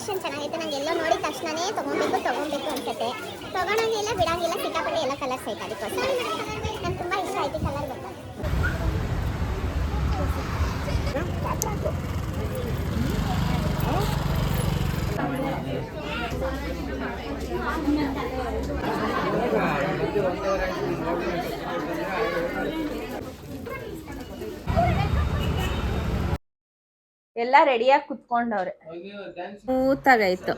Collection ಚೆನ್ನಾಗೈತೆ. ನಂಗೆ ಎಲ್ಲೋ ನೋಡಿದ ತಕ್ಷಣನೇ ತೊಗೊಬೇಕು ಅನ್ಸುತ್ತೆ. ತೊಗೊಳಂಗಿಲ್ಲ ಬಿಡಂಗಿಲ್ಲ, ಸಿಕ್ಕಾಪಟ್ಟೆ ಎಲ್ಲ ಕಲರ್ಸ್ ಐತೆ. ಅದಕ್ಕೋಸ್ಕರ ನಂಗೆ ತುಂಬ ಇಷ್ಟ ಆಯ್ತು ಕಲರ್ ಬಂದು. ಎಲ್ಲ ರೆಡಿಯಾಗಿ ಕುತ್ಕೊಂಡವ್ರೆ. ಸ್ಮೂತಾಗಾಯ್ತು.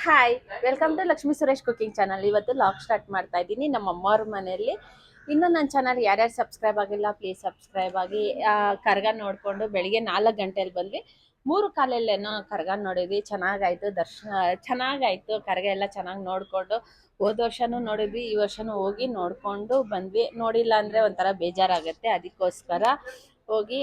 Hi, welcome to Lakshmi Suresh cooking channel. ಇವತ್ತು ಲಾಗ್ ಸ್ಟಾರ್ಟ್ ಮಾಡ್ತಾ ಇದ್ದೀನಿ ನಮ್ಮ ಅಮ್ಮವ್ರ ಮನೆಯಲ್ಲಿ. ಇನ್ನು ನನ್ನ ಚಾನಲ್ ಯಾರ್ಯಾರು ಸಬ್ಸ್ಕ್ರೈಬ್ ಆಗಿಲ್ಲ ಪ್ಲೀಸ್ ಸಬ್ಸ್ಕ್ರೈಬ್ ಆಗಿ. ಕರ್ಗ ನೋಡಿಕೊಂಡು ಬೆಳಿಗ್ಗೆ 4 ಗಂಟೆಲಿ ಬಂದ್ವಿ. 3 ಕಾಲಲ್ಲೇನೋ ಕರ್ಗ ನೋಡಿದ್ವಿ. ಚೆನ್ನಾಗಾಯ್ತು ದರ್ಶನ, ಚೆನ್ನಾಗಾಯ್ತು. ಕರ್ಗ ಎಲ್ಲ ಚೆನ್ನಾಗಿ ನೋಡಿಕೊಂಡು ಹೋದ ವರ್ಷನೂ ನೋಡಿದ್ವಿ, ಈ ವರ್ಷನೂ ಹೋಗಿ ನೋಡಿಕೊಂಡು ಬಂದ್ವಿ. ನೋಡಿಲ್ಲ ಅಂದರೆ ಒಂಥರ ಬೇಜಾರಾಗುತ್ತೆ. ಅದಕ್ಕೋಸ್ಕರ ಹೋಗಿ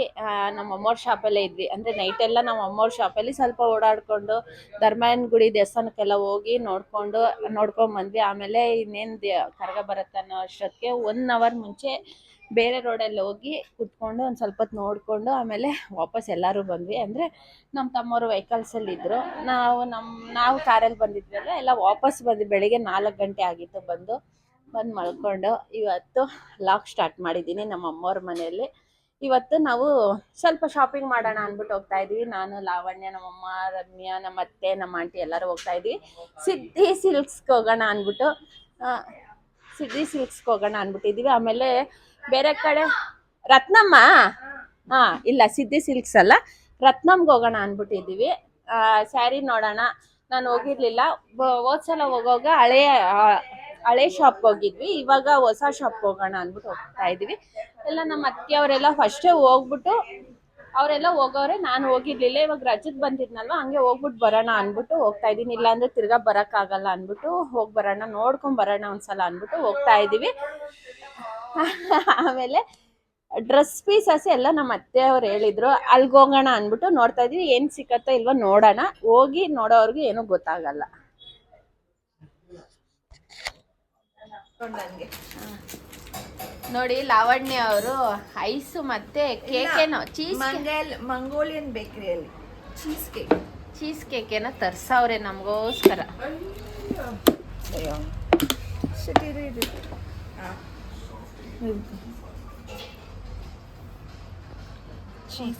ನಮ್ಮ ಅಮ್ಮವ್ರ ಶಾಪಲ್ಲೇ ಇದ್ವಿ. ಅಂದರೆ ನೈಟೆಲ್ಲ ನಮ್ಮ ಅಮ್ಮವ್ರ ಶಾಪಲ್ಲಿ ಸ್ವಲ್ಪ ಓಡಾಡಿಕೊಂಡು ಧರ್ಮಾಯನ ಗುಡಿ ದೇವಸ್ಥಾನಕ್ಕೆಲ್ಲ ಹೋಗಿ ನೋಡ್ಕೊಂಬಂದ್ವಿ. ಆಮೇಲೆ ಇನ್ನೇನು ಕರ್ಗ ಬರುತ್ತೆ ಅನ್ನೋ ಅಷ್ಟೊತ್ತಿಗೆ 1 ಅವರ್ ಮುಂಚೆ ಬೇರೆ ರೋಡಲ್ಲಿ ಹೋಗಿ ಕುತ್ಕೊಂಡು ಒಂದು ಸ್ವಲ್ಪ ಹೊತ್ತು ನೋಡಿಕೊಂಡು ಆಮೇಲೆ ವಾಪಸ್ ಎಲ್ಲರೂ ಬಂದ್ವಿ. ಅಂದರೆ ನಮ್ಮ ತಮ್ಮವರು ವೆಹಿಕಲ್ಸಲ್ಲಿದ್ದರು, ನಾವು ಕಾರಲ್ಲಿ ಬಂದಿದ್ವಲ್ಲ, ಎಲ್ಲ ವಾಪಸ್ ಬಂದ್ವಿ. ಬೆಳಿಗ್ಗೆ 4 ಗಂಟೆ ಆಗಿತ್ತು ಬಂದು ಮಲ್ಕೊಂಡು. ಇವತ್ತು ಲಾಗ್ ಸ್ಟಾರ್ಟ್ ಮಾಡಿದ್ದೀನಿ ನಮ್ಮ ಅಮ್ಮವ್ರ ಮನೆಯಲ್ಲಿ. ಇವತ್ತು ನಾವು ಸ್ವಲ್ಪ ಶಾಪಿಂಗ್ ಮಾಡೋಣ ಅಂದ್ಬಿಟ್ಟು ಹೋಗ್ತಾ ಇದ್ವಿ. ನಾನು, ಲಾವಣ್ಯ, ನಮ್ಮಮ್ಮ, ರಮ್ಯಾ, ನಮ್ಮ ಅತ್ತೆ, ನಮ್ಮ ಆಂಟಿ ಎಲ್ಲರೂ ಹೋಗ್ತಾ ಇದ್ವಿ. ಸಿದ್ಧಿ ಸಿಲ್ಕ್ಸ್ಗೆ ಹೋಗೋಣ ಅಂದ್ಬಿಟ್ಟಿದ್ದೀವಿ. ಆಮೇಲೆ ಬೇರೆ ಕಡೆ ರತ್ನಮ್ಮ, ಇಲ್ಲ ಸಿದ್ಧಿ ಸಿಲ್ಕ್ಸ್ ಅಲ್ಲ, ರತ್ನಮ್ಗೆ ಹೋಗೋಣ ಅಂದ್ಬಿಟ್ಟಿದ್ದೀವಿ. ಸ್ಯಾರಿ ನೋಡೋಣ. ನಾನು ಹೋಗಿರ್ಲಿಲ್ಲ, ಹೋದ್ಸಲ ಹೋಗೋವಾಗ ಹಳೆ ಶಾಪ್ಗೆ ಹೋಗಿದ್ವಿ. ಇವಾಗ ಹೊಸ ಶಾಪ್ಗೆ ಹೋಗೋಣ ಅಂದ್ಬಿಟ್ಟು ಹೋಗ್ತಾ ಇದ್ವಿ. ಎಲ್ಲ ನಮ್ಮ ಅತ್ತೆಯವರೆಲ್ಲ ಫಸ್ಟೇ ಹೋಗ್ಬಿಟ್ಟು ಅವರೆಲ್ಲ ಹೋಗೋರೆ, ನಾನು ಹೋಗಿರ್ಲಿಲ್ಲ. ಇವಾಗ ರಜಕ್ಕೆ ಬಂದಿದ್ನಲ್ವ, ಹಂಗೆ ಹೋಗ್ಬಿಟ್ಟು ಬರೋಣ ಅಂದ್ಬಿಟ್ಟು ಹೋಗ್ತಾ ಇದ್ದೀನಿ. ಇಲ್ಲಾಂದ್ರೆ ತಿರ್ಗಾ ಬರೋಕ್ಕಾಗಲ್ಲ ಅಂದ್ಬಿಟ್ಟು ಹೋಗಿ ಬರೋಣ, ನೋಡ್ಕೊಂಡು ಬರೋಣ ಒಂದ್ಸಲ ಅಂದ್ಬಿಟ್ಟು ಹೋಗ್ತಾ ಇದ್ದೀವಿ. ಆಮೇಲೆ ಡ್ರೆಸ್ ಪೀಸಸ್ ಎಲ್ಲ ನಮ್ಮ ಅತ್ತೆಯವ್ರು ಹೇಳಿದ್ರು, ಅಲ್ಲಿಗೆ ಹೋಗೋಣ ಅಂದ್ಬಿಟ್ಟು ನೋಡ್ತಾ ಇದ್ವಿ. ಏನು ಸಿಕ್ಕತ್ತೋ ಇಲ್ವೋ ನೋಡೋಣ. ಹೋಗಿ ನೋಡೋವ್ರಿಗೆ ಏನೂ ಗೊತ್ತಾಗಲ್ಲ. ನೋಡಿ, ಲಾವಣ್ಯ ಅವರು ಐಸು ಮತ್ತೆ ಕೇಕೇನೋ ಮಂಗೋಲಿಯನ್ ಬೇಕರಿಯಲ್ಲಿ ಚೀಸ್ ಕೇಕ್ ಏನೋ ತರ್ಸವ್ರೆ ನಮಗೋಸ್ಕರ.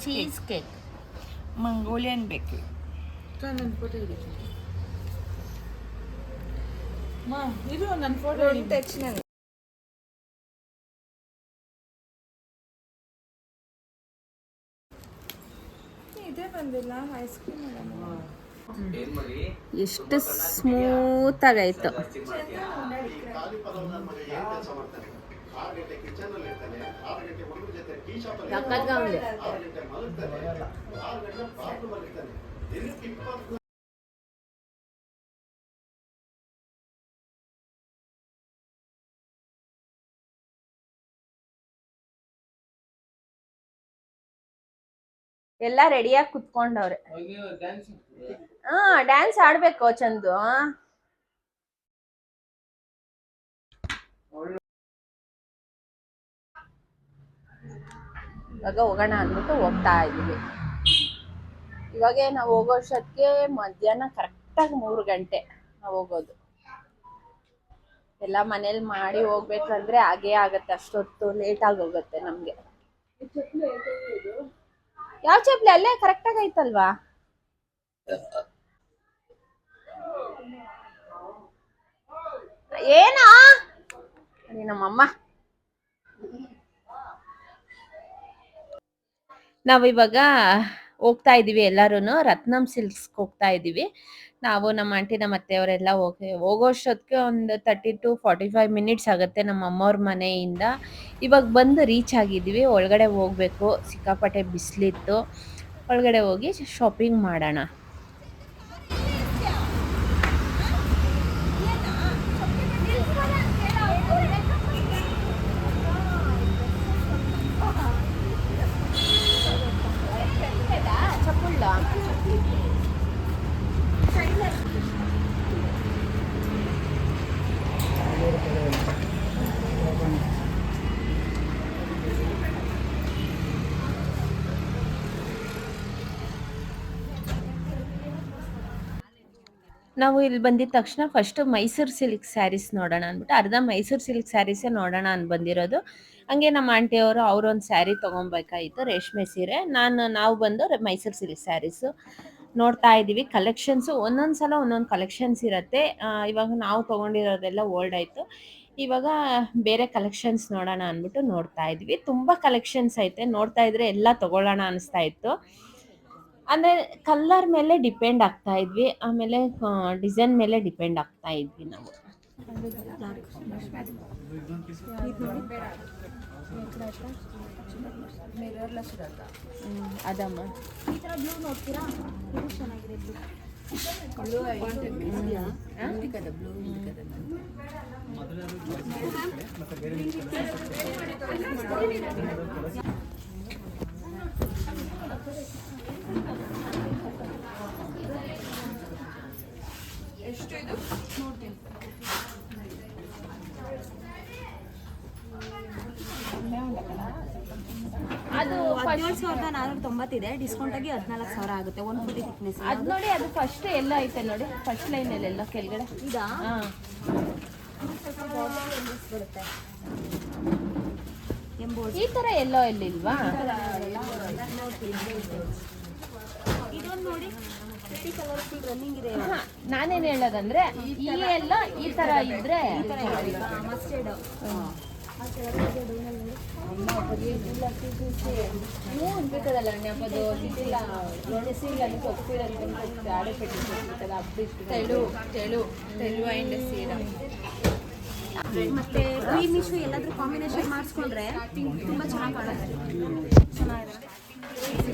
Cheese cake Mongolian bakery. ಇದು ನನ್ನ ಫೋಟೋ ತೆಚ್ಚಿನಲ್ಲಿ ಇದೇ ಬಂದಿಲ್ಲ. ಐಸ್ ಕ್ರೀಮ್ ಎಷ್ಟು ಸ್ಮೂತ್ ಆಗಾಯ್ತು. ಎಲ್ಲ ರೆಡಿಯಾಗಿ ಕುತ್ಕೊಂಡವ್ರೆ. ಡ್ಯಾನ್ಸ್ ಆಡ್ಬೇಕು ಚಂದು. ಇವಾಗ ಹೋಗೋಣ ಅಂದ್ಬಿಟ್ಟು ಹೋಗ್ತಾ ಇದೀವಿ. ಇವಾಗ ನಾವು ಹೋಗೋಷ್ಟೊತ್ತಿಗೆ ಮಧ್ಯಾಹ್ನ ಕರೆಕ್ಟಾಗಿ 3 ಗಂಟೆ ನಾವು ಹೋಗೋದು. ಎಲ್ಲ ಮನೇಲಿ ಮಾಡಿ ಹೋಗ್ಬೇಕಂದ್ರೆ ಹಾಗೇ ಆಗತ್ತೆ, ಅಷ್ಟೊತ್ತು ಲೇಟಾಗಿ ಹೋಗುತ್ತೆ ನಮ್ಗೆ. ಯಾವ ಚಪ್ಲಿ ಅಲ್ಲೇ ಕರೆಕ್ಟಾಗಿ ಐತಲ್ವಾ? ಏನಾ ನಮ್ಮಮ್ಮ. ನಾವಿವಾಗ ಹೋಗ್ತಾ ಇದೀವಿ ಎಲ್ಲರೂ ರತ್ನಂ ಸಿಲ್ಕ್ಸ್ಗೆ ಹೋಗ್ತಾ ಇದೀವಿ. ನಾವು ನಮ್ಮ ಆಂಟಿ ನಮ್ಮ ಅತ್ತೆಯವರೆಲ್ಲ ಹೋಗೋಷ್ಟೊತ್ತಿಗೆ ಒಂದು 30 to 45 ಮಿನಿಟ್ಸ್ ಆಗುತ್ತೆ ನಮ್ಮ ಅಮ್ಮವ್ರ ಮನೆಯಿಂದ. ಇವಾಗ ಬಂದು ರೀಚ್ ಆಗಿದ್ದೀವಿ. ಒಳಗಡೆ ಹೋಗ್ಬೇಕು, ಸಿಕ್ಕಾಪಟ್ಟೆ ಬಿಸಿಲಿತ್ತು. ಒಳಗಡೆ ಹೋಗಿ ಶಾಪಿಂಗ್ ಮಾಡೋಣ. ನಾವು ಇಲ್ಲಿ ಬಂದಿದ ತಕ್ಷಣ ಫಸ್ಟ್ ಮೈಸೂರು ಸಿಲ್ಕ್ ಸ್ಯಾರೀಸ್ ನೋಡೋಣ ಅಂದ್ಬಿಟ್ಟು ಅರ್ಧ ಮೈಸೂರು ಸಿಲ್ಕ್ ಸ್ಯಾರೀಸೇ ನೋಡೋಣ ಅಂತ ಬಂದಿರೋದು. ಹಂಗೆ ನಮ್ಮ ಆಂಟಿಯವರು ಅವರೊಂದು ಸ್ಯಾರಿ ತೊಗೊಬೇಕಾಯಿತು, ರೇಷ್ಮೆ ಸೀರೆ. ನಾವು ಬಂದು ಮೈಸೂರು ಸಿಲ್ಕ್ ಸ್ಯಾರೀಸು ನೋಡ್ತಾ ಇದ್ದೀವಿ. ಕಲೆಕ್ಷನ್ಸು ಒಂದೊಂದು ಸಲ ಒಂದೊಂದು ಕಲೆಕ್ಷನ್ಸ್ ಇರುತ್ತೆ. ಇವಾಗ ನಾವು ತೊಗೊಂಡಿರೋದೆಲ್ಲ ಓಲ್ಡ್ ಆಯಿತು. ಇವಾಗ ಬೇರೆ ಕಲೆಕ್ಷನ್ಸ್ ನೋಡೋಣ ಅಂದ್ಬಿಟ್ಟು ನೋಡ್ತಾ ಇದ್ವಿ. ತುಂಬ ಕಲೆಕ್ಷನ್ಸ್ ಐತೆ, ನೋಡ್ತಾ ಇದ್ರೆ ಎಲ್ಲ ತೊಗೊಳ್ಳೋಣ ಅನಿಸ್ತಾ ಇತ್ತು. ಅಂದರೆ ಕಲ್ಲರ್ ಮೇಲೆ ಡಿಪೆಂಡ್ ಆಗ್ತಾ ಇದ್ವಿ, ಆಮೇಲೆ ಡಿಸೈನ್ ಮೇಲೆ ಡಿಪೆಂಡ್ ಆಗ್ತಾ ಇದ್ವಿ ನಾವು. ಅದಮ್ಮ ಈ ಥರ ಬ್ಲೂ ನೋಡ್ತೀರಾ, ಇದು ಚೆನ್ನಾಗಿದೆ ಎಷ್ಟು ಇದು ನೋಡ್ತೀನಿ. ಅದು 17,490 ಡಿಸ್ಕೌಂಟ್ ಆಗಿ 14,000 ಆಗುತ್ತೆ. 1 ಫುಟ್ ಥಿಕ್ನೆಸ್. ಅದು ನೋಡಿ, ಅದು ಫಸ್ಟ್ ಎಲ್ಲ ಐತೆ ನೋಡಿ, ಫಸ್ಟ್ ಲೈನಲ್ಲೆಲ್ಲ ಕೆಳಗಡೆ. ಇದಾ ಹಾಂ, ಬರುತ್ತೆ ಈ ಥರ ಎಲ್ಲೋ ಎಲ್ಲಿಲ್ವಾ? ಇದೊಂದು ನೋಡಿ, ಪ್ರತಿ ಕಲರ್ಫುಲ್ ರನ್ನಿಂಗ್ ಇದೆ. ಹಾಂ, ನಾನೇನು ಹೇಳೋದಂದ್ರೆ ಈ ಎಲ್ಲ ಈ ಥರ ಇದ್ರೆ ಮಸ್ಟರ್ಡ್ ಅನ್ಬೇಕದಲ್ಲ ನೆಪದು ಸಿಟಿಲ್ಲ ನೋಡಿ, ಸೀಲಲ್ಲಿ ಹೋಗ್ತಿರೋದು ಆಡೆ ಪೆಟ್ಟಿರ್ತದೆ ತೆಳು ತೆಳು ತೆಳು ಆ್ಯಂಡ್ ಸೀರೆ. ಮತ್ತೆ ಕ್ರೀಮ್ ಇಶ್ಯೂ ಎಲ್ಲಾದ್ರೂ ಕಾಂಬಿನೇಷನ್ ಮಾಡಿಸ್ಕೊಂಡ್ರೆ ತುಂಬಾ ಚೆನ್ನಾಗಿ ಕಾಣುತ್ತೆ. ಚೆನ್ನಾಗಿದೆ,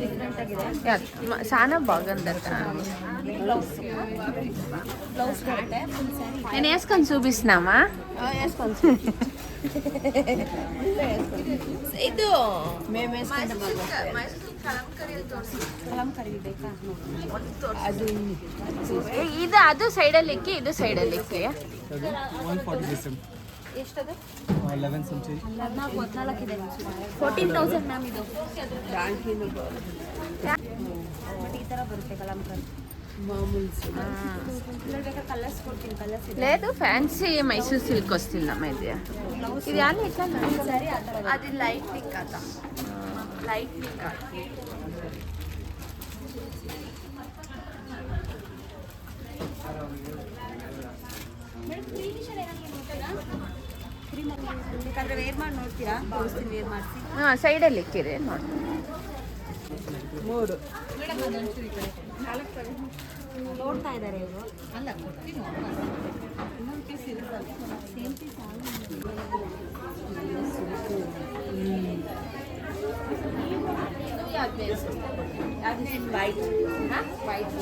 ಡಿಫ್ರೆಂಟ್ ಆಗಿದೆ. చాలా బాగుంది. ಬ್ಲೌಸ್ ಬರುತ್ತೆ ಫುಲ್ ಸ್ಯಾರಿ. నేను వేసుకొని చూపిస్తున్నామా? ಇದು మేము వేసుకుంటాం. ಕಲಂಕರಿ ಬೇಕಾ? ಅದು ಇದು ಅದು ಸೈಡಲ್ಲಿ ಇಕ್ಕಿ, ಇದು ಸೈಡಲ್ಲಿ ಇಕ್ಕಿ. 140 ಎಷ್ಟದು? 11 ಸಂಚಿ 14 ಇದೆ. 14,000 ಮ್ಯಾಮ್ ಇದು. ಬಟ್ ಈ ಥರ ಬರುತ್ತೆ ಕಲಂಕರಿ ಮಾಮೂಲಿ ಬೇಕಾ? ಕಲರ್ಸ್ ಕೊಡ್ತೀನಿ, ಕಲರ್ಸ್ ಇದೆ. లేదు, ఫ్యాన్సీ మైసూర్ సిల్క్ వస్తుందమ్మా ఇది. ఇది ಯಾರು ಇಟ್లా ಸ್ಯಾರಿ ಆ ಥರ అది లైట్ పింక్ అట, లైట్ పింక్. ಬೇಕಾದ್ರೆ ವೇರ್ ಮಾಡಿ ನೋಡ್ತೀರಾ? ತೋರಿಸ್ತೀನಿ, ವೇರ್ ಮಾಡಿಸಿ. ಹಾಂ, ಸೈಡಲ್ಲಿ ಇಕ್ಕಿರಿ ನೋಡಿ. 3 ನೋಡ್ತಾ ಇದ್ದಾರೆ ಇವರು. ಅಲ್ಲ ಕೊಡ್ತೀನಿ. ಇನ್ನೊಂದು ಪೀಸ್ ಇದೆ same piece white white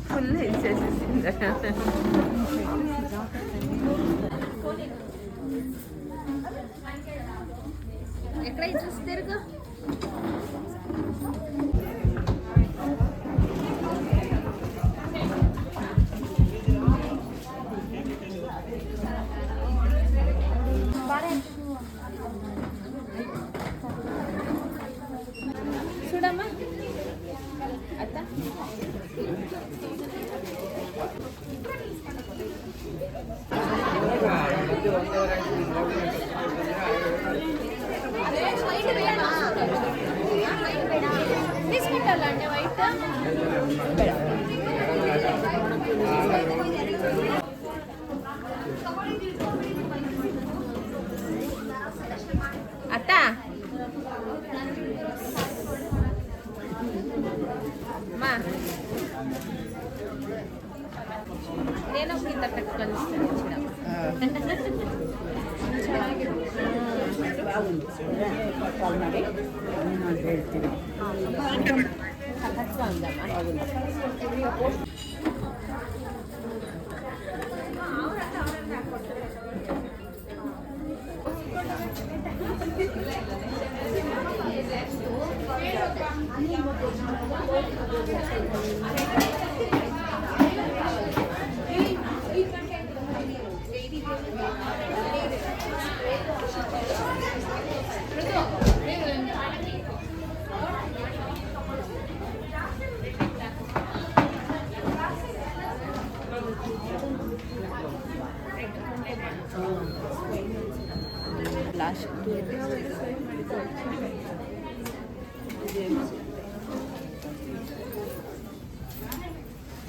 full ఇచ్చేసేసింది. ఎక్కడ చూస్తారు? చూడమ్మా అత్త. తీసుకుంటారా అండి వైట్? ಎಲ್ಲ ಕಟ್ ಕಲಿಸ್ತಾರೆ ಕಾಲ್ ಮಾಡಿ ನಾನು ಹೇಳ್ತೀನಿ. ಲಾಸ್ಟ್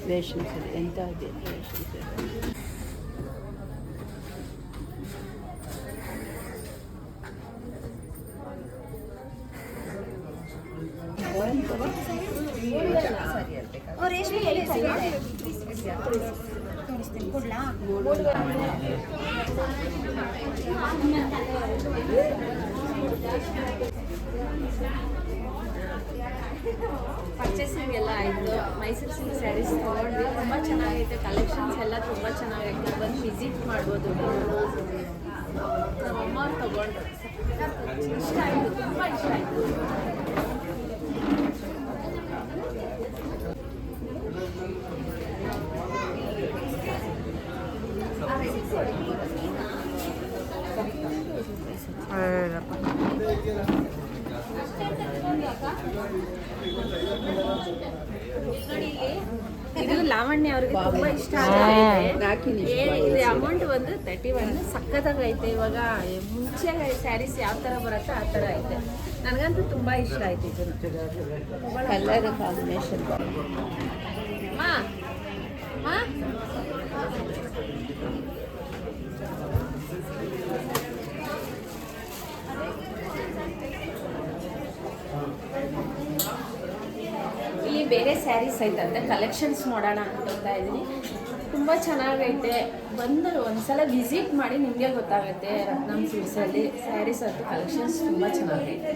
ರೇಷನ್ ಸರಿ ಎಂತ ಇದೆ ರೇಷನ್ ಸರಿ. ಪರ್ಚೇಸಿಂಗ್ ಎಲ್ಲ ಆಯಿತು. ಮೈಸೂರು ಸಿಲ್ಕ್ ಸ್ಯಾರೀಸ್ ತೊಗೊಂಡ್ವಿ. ತುಂಬ ಚೆನ್ನಾಗೈತೆ, ಕಲೆಕ್ಷನ್ಸ್ ಎಲ್ಲ ತುಂಬ ಚೆನ್ನಾಗೈತೆ. ಬಂದು ವಿಸಿಟ್ ಮಾಡ್ಬೋದು. ನಮ್ಮಮ್ಮ ಅವ್ರು ತೊಗೊಂಡ್ರು, ಇಷ್ಟ ಆಯಿತು, ತುಂಬ ಇಷ್ಟ ಆಯಿತು. ಇದು ಲಾವಣ್ಯ ಅವ್ರಿಗೆ ತುಂಬಾ ಇಷ್ಟ ಆಗಿದೆ. ಇದು ಅಮೌಂಟ್ ಬಂದು 31 ಸಕ್ಕತ್ತಾಗೈತೆ. ಇವಾಗ ಮುಂಚೆ ಸ್ಯಾರೀಸ್ ಯಾವ ಥರ ಬರುತ್ತೋ ಆ ಥರ ಐತೆ. ನನಗಂತೂ ತುಂಬ ಇಷ್ಟ ಆಯ್ತು ಇದನ್ನು. ಕಲರ್ ಕಾಂಬಿನೇಷನ್ ಮಾ ಮಾ ಇಲ್ಲಿ ಬೇರೆ ಸ್ಯಾರೀಸ್ ಐತಂತೆ, ಕಲೆಕ್ಷನ್ಸ್ ನೋಡೋಣ ಅನ್ಕೊಳ್ತಾ ಇದ್ದೀನಿ. ತುಂಬ ಚೆನ್ನಾಗೈತೆ. ಬಂದು ಒಂದ್ಸಲ ವಿಸಿಟ್ ಮಾಡಿ ನಿಮಗೆ ಗೊತ್ತಾಗುತ್ತೆ. ರತ್ನಂ ಸಿಲ್ಕ್ಸಲ್ಲಿ ಸ್ಯಾರೀಸ್ ಅಂತೂ ಕಲೆಕ್ಷನ್ಸ್ ತುಂಬ ಚೆನ್ನಾಗೈತೆ.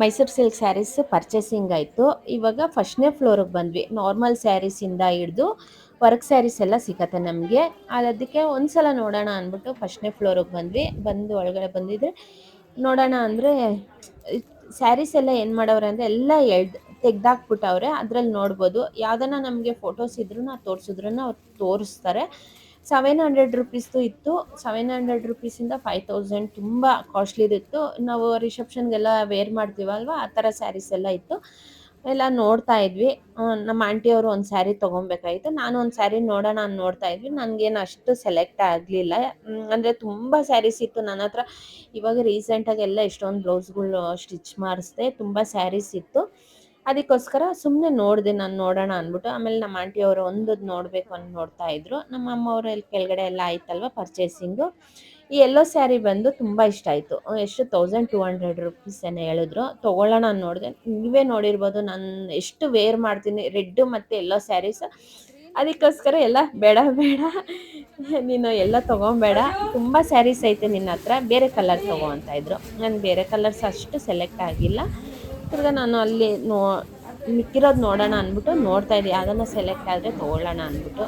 ಮೈಸೂರು ಸಿಲ್ಕ್ ಸ್ಯಾರೀಸ್ ಪರ್ಚೇಸಿಂಗ್ ಆಯಿತು. ಇವಾಗ ಫಸ್ಟ್ನೇ ಫ್ಲೋರಿಗೆ ಬಂದ್ವಿ. ನಾರ್ಮಲ್ ಸ್ಯಾರೀಸಿಂದ ಹಿಡಿದು ವರ್ಕ್ ಸ್ಯಾರೀಸ್ ಎಲ್ಲ ಸಿಗತ್ತೆ ನಮಗೆ. ಅದಕ್ಕೆ ಒಂದ್ಸಲ ನೋಡೋಣ ಅಂದ್ಬಿಟ್ಟು ಫಸ್ಟ್ನೇ ಫ್ಲೋರಿಗೆ ಬಂದ್ವಿ. ಬಂದು ಒಳಗಡೆ ಬಂದಿದ್ರೆ ನೋಡೋಣ ಅಂದರೆ ಸ್ಯಾರೀಸ್ ಎಲ್ಲ ಏನು ಮಾಡವ್ರೆ ಅಂದರೆ ಎಲ್ಲ ತೆಗ್ದಾಕ್ಬಿಟ್ಟವ್ರೆ. ಅದ್ರಲ್ಲಿ ನೋಡ್ಬೋದು. ಯಾವುದನ್ನ ನಮಗೆ ಫೋಟೋಸ್ ಇದ್ರೂ ತೋರಿಸಿದ್ರು ಅವ್ರು ತೋರಿಸ್ತಾರೆ. 700 ರುಪೀಸ್ದು ಇತ್ತು. 700 ರುಪೀಸಿಂದ 5000 ತುಂಬ ಕಾಸ್ಟ್ಲಿದಿತ್ತು. ನಾವು ರಿಸೆಪ್ಷನ್ಗೆಲ್ಲ ವೇರ್ ಮಾಡ್ತೀವಲ್ವ, ಆ ಥರ ಸ್ಯಾರೀಸ್ ಎಲ್ಲ ಇತ್ತು. ಎಲ್ಲ ನೋಡ್ತಾ ಇದ್ವಿ. ನಮ್ಮ ಆಂಟಿಯವರು ಒಂದು ಸ್ಯಾರಿ ತೊಗೊಬೇಕಾಗಿತ್ತು. ನಾನು ಒಂದು ಸ್ಯಾರಿ ನೋಡೋಣ ಅಂತ ನೋಡ್ತಾ ಇದ್ವಿ. ನನಗೇನು ಅಷ್ಟು ಸೆಲೆಕ್ಟ್ ಆಗಲಿಲ್ಲ. ಅಂದರೆ ತುಂಬ ಸ್ಯಾರೀಸ್ ಇತ್ತು ನನ್ನ ಹತ್ರ. ಇವಾಗ ರೀಸೆಂಟಾಗಿ ಎಲ್ಲ ಎಷ್ಟೊಂದು ಬ್ಲೌಸ್ಗಳು ಸ್ಟಿಚ್ ಮಾಡಿಸ್ದೆ. ತುಂಬ ಸ್ಯಾರೀಸ್ ಇತ್ತು. ಅದಕ್ಕೋಸ್ಕರ ಸುಮ್ಮನೆ ನೋಡಿದೆ ನಾನು ನೋಡೋಣ ಅಂದ್ಬಿಟ್ಟು. ಆಮೇಲೆ ನಮ್ಮ ಆಂಟಿಯವರು ಒಂದದ್ದು ನೋಡಬೇಕು ಅಂತ ನೋಡ್ತಾ ಇದ್ರು. ನಮ್ಮ ಅಮ್ಮವರು ಇಲ್ಲಿ ಕೆಳಗಡೆ ಎಲ್ಲ ಆಯ್ತಲ್ವ ಪರ್ಚೇಸಿಂಗು. ಈ ಎಲ್ಲೋ ಸ್ಯಾರಿ ಬಂದು ತುಂಬ ಇಷ್ಟ ಆಯಿತು. ಎಷ್ಟು 1200 ರುಪೀಸ್ ಏನೋ ಹೇಳಿದ್ರು. ತೊಗೊಳ್ಳೋಣ ಅಂತ ನೋಡಿದೆ. ನೀವೇ ನೋಡಿರ್ಬೋದು ನಾನು ಎಷ್ಟು ವೇರ್ ಮಾಡ್ತೀನಿ ರೆಡ್ ಮತ್ತು ಎಲ್ಲೋ ಸ್ಯಾರೀಸ್. ಅದಕ್ಕೋಸ್ಕರ ಎಲ್ಲ ಬೇಡ ನೀನು ಎಲ್ಲ ತೊಗೊಬೇಡ, ತುಂಬ ಸ್ಯಾರೀಸ್ ಐತೆ ನಿನ್ನ ಹತ್ರ, ಬೇರೆ ಕಲರ್ ತೊಗೊ ಅಂತ ಇದ್ರು. ನಾನು ಬೇರೆ ಕಲರ್ಸ್ ಅಷ್ಟು ಸೆಲೆಕ್ಟ್ ಆಗಿಲ್ಲ. ತಿರ್ಗ ನಾನು ಅಲ್ಲಿ ಮಿಕ್ಕಿರೋದು ನೋಡೋಣ ಅಂದ್ಬಿಟ್ಟು ನೋಡ್ತಾ ಇದ್ದೆ. ಯಾವುದನ್ನ ಸೆಲೆಕ್ಟ್ ಆದರೆ ತೊಗೊಳ್ಳೋಣ ಅಂದ್ಬಿಟ್ಟು.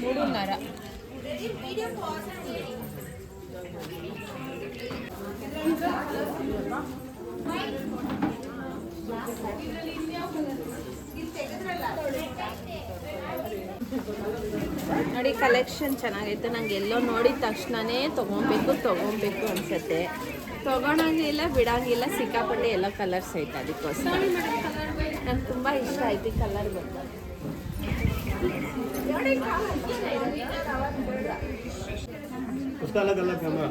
3.5 ನೋಡಿ, ಕಲೆಕ್ಷನ್ ಚೆನ್ನಾಗೈತೆ. ನಂಗೆ ಎಲ್ಲೋ ನೋಡಿದ ತಕ್ಷಣವೇ ತೊಗೊಬೇಕು ಅನ್ಸುತ್ತೆ. ತೊಗೊಳಂಗಿಲ್ಲ, ಬಿಡೋಂಗಿಲ್ಲ. ಸಿಕ್ಕಾಪಟ್ಟೆ ಎಲ್ಲ ಕಲರ್ಸ್ ಐತೆ. ಅದಕ್ಕೋಸ್ಕರ ನಂಗೆ ತುಂಬ ಇಷ್ಟ ಆಯ್ತು ಈ ಕಲರ್ ಬಂದು. उसका अलग अलग है ना।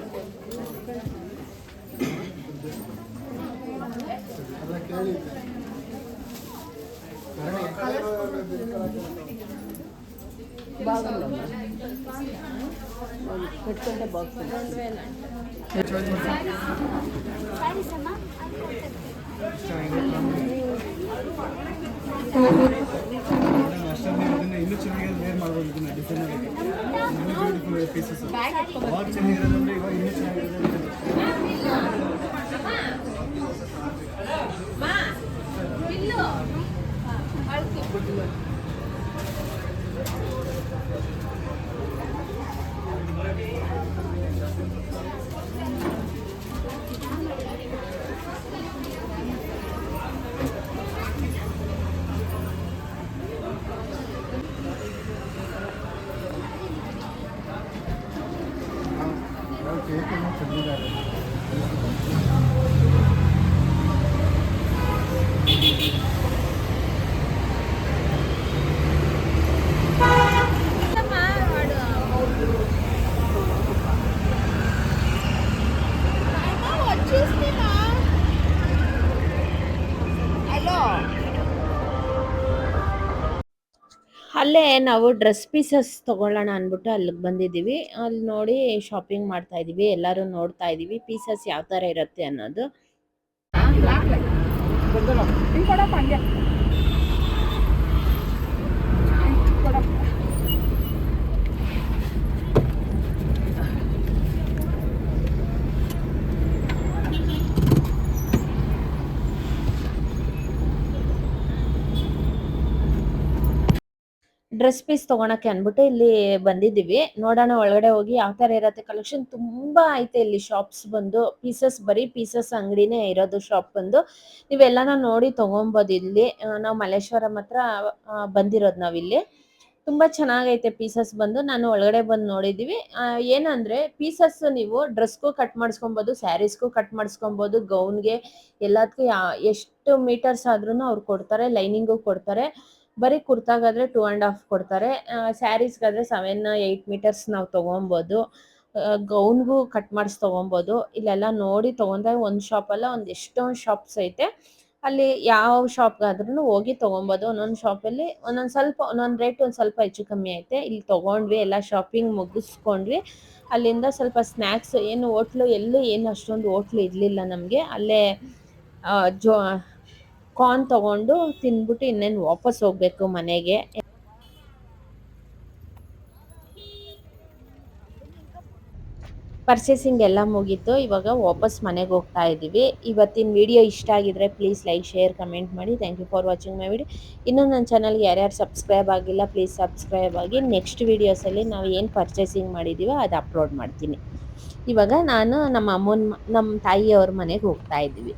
ಕಟ್ಕೊಂಡೆ ಬಾಕ್ಸ್ ಅಷ್ಟೊಂದು ಇನ್ನೂ ಚೆನ್ನಾಗಿ ವೇರ್ ಮಾಡ್ಬೋದು ಇದನ್ನ ಡಿಸೈನ್ ಆಗುತ್ತೆ ಬ್ಯೂಟಿಫುಲ್ ಪೀಸಸ್ ಅವಾಗ ಚೆನ್ನಾಗಿರೋದಂದ್ರೆ ಇವಾಗ ಇನ್ನೂ ಚೆನ್ನಾಗಿರೋದು ಕೇಕ್ ಏನೋ ತಂದಿದ್ದಾರೆ ಅಲ್ಲೇ ನಾವು ಡ್ರೆಸ್ ಪೀಸಸ್ ತೊಗೊಳ್ಳೋಣ ಅಂದ್ಬಿಟ್ಟು ಅಲ್ಲಿಗೆ ಬಂದಿದ್ದೀವಿ. ಅಲ್ಲಿ ನೋಡಿ ಶಾಪಿಂಗ್ ಮಾಡ್ತಾ ಇದ್ದೀವಿ. ಎಲ್ಲರೂ ನೋಡ್ತಾ ಇದ್ದೀವಿ ಪೀಸಸ್ ಯಾವ ಥರ ಇರುತ್ತೆ ಅನ್ನೋದು. ಡ್ರೆಸ್ ಪೀಸ್ ತೊಗೊಳಕ್ಕೆ ಅಂದ್ಬಿಟ್ಟು ಇಲ್ಲಿ ಬಂದಿದ್ದೀವಿ. ನೋಡೋಣ ಒಳಗಡೆ ಹೋಗಿ ಯಾವ ಥರ ಇರುತ್ತೆ ಕಲೆಕ್ಷನ್. ತುಂಬ ಐತೆ ಇಲ್ಲಿ ಶಾಪ್ಸ್ ಬಂದು. ಪೀಸಸ್ ಬರೀ ಪೀಸಸ್ ಅಂಗಡಿನೇ ಇರೋದು ಶಾಪ್ ಬಂದು. ನೀವೆಲ್ಲನ ನೋಡಿ ತೊಗೊಬೋದು ಇಲ್ಲಿ. ನಾವು ಮಲ್ಲೇಶ್ವರಂ ಹತ್ರ ಬಂದಿರೋದು ನಾವಿಲ್ಲಿ. ತುಂಬ ಚೆನ್ನಾಗೈತೆ ಪೀಸಸ್ ಬಂದು. ನಾನು ಒಳಗಡೆ ಬಂದು ನೋಡಿದ್ದೀವಿ. ಏನಂದರೆ ಪೀಸಸ್ ನೀವು ಡ್ರೆಸ್ಗೂ ಕಟ್ ಮಾಡಿಸ್ಕೊಬೋದು, ಸ್ಯಾರೀಸ್ಗೂ ಕಟ್ ಮಾಡಿಸ್ಕೊಬೋದು, ಗೌನ್ಗೆ ಎಲ್ಲದಕ್ಕೂ ಎಷ್ಟು ಮೀಟರ್ಸ್ ಆದ್ರೂ ಅವ್ರು ಕೊಡ್ತಾರೆ. ಲೈನಿಂಗು ಕೊಡ್ತಾರೆ. ಬರೀ ಕುರ್ತಾಗಾದರೆ 2.5 ಕೊಡ್ತಾರೆ. ಸ್ಯಾರೀಸ್ಗಾದರೆ 7-8 ಮೀಟರ್ಸ್ ನಾವು ತೊಗೊಬೋದು. ಗೌನ್ಗೂ ಕಟ್ ಮಾಡಿಸಿ ತೊಗೊಬೋದು. ಇಲ್ಲೆಲ್ಲ ನೋಡಿ ತೊಗೊಂಡ್ರೆ ಒಂದು ಶಾಪಲ್ಲ ಒಂದು ಎಷ್ಟೊಂದು ಶಾಪ್ಸ್ ಐತೆ. ಅಲ್ಲಿ ಯಾವ ಶಾಪ್ಗಾದ್ರೂ ಹೋಗಿ ತೊಗೊಬೋದು. ಒಂದೊಂದು ಶಾಪಲ್ಲಿ ಒಂದೊಂದು ರೇಟ್ ಒಂದು ಸ್ವಲ್ಪ ಹೆಚ್ಚು ಕಮ್ಮಿ ಐತೆ. ಇಲ್ಲಿ ತೊಗೊಂಡ್ವಿ, ಎಲ್ಲ ಶಾಪಿಂಗ್ ಮುಗಿಸ್ಕೊಂಡ್ವಿ. ಅಲ್ಲಿಂದ ಸ್ವಲ್ಪ ಸ್ನ್ಯಾಕ್ಸ್ ಏನು ಹೋಟ್ಲು ಎಲ್ಲೂ ಏನು ಅಷ್ಟೊಂದು ಹೋಟ್ಲು ಇರಲಿಲ್ಲ ನಮಗೆ. ಅಲ್ಲೇ ಕಾರ್ನ್ ತೊಗೊಂಡು ತಿಂದ್ಬಿಟ್ಟು ಇನ್ನೇನು ವಾಪಸ್ ಹೋಗಬೇಕು ಮನೆಗೆ. ಪರ್ಚೇಸಿಂಗ್ ಎಲ್ಲ ಮುಗೀತು. ಇವಾಗ ವಾಪಸ್ ಮನೆಗೆ ಹೋಗ್ತಾ ಇದ್ದೀವಿ. ಇವತ್ತಿನ ವಿಡಿಯೋ ಇಷ್ಟ ಆಗಿದ್ರೆ ಪ್ಲೀಸ್ ಲೈಕ್, ಶೇರ್, ಕಮೆಂಟ್ ಮಾಡಿ. Thank you for watching my video. ಇನ್ನೂ ನನ್ನ ಚಾನಲ್ಗೆ ಯಾರ್ಯಾರು ಸಬ್ಸ್ಕ್ರೈಬ್ ಆಗಿಲ್ಲ ಪ್ಲೀಸ್ ಸಬ್ಸ್ಕ್ರೈಬ್ ಆಗಿ. ನೆಕ್ಸ್ಟ್ ವೀಡಿಯೋಸಲ್ಲಿ ನಾವು ಏನು ಪರ್ಚೇಸಿಂಗ್ ಮಾಡಿದ್ದೀವೋ ಅದು ಅಪ್ಲೋಡ್ ಮಾಡ್ತೀನಿ. ಇವಾಗ ನಾನು ನಮ್ಮ ತಾಯಿಯವ್ರ ಮನೆಗೆ ಹೋಗ್ತಾ ಇದ್ದೀವಿ.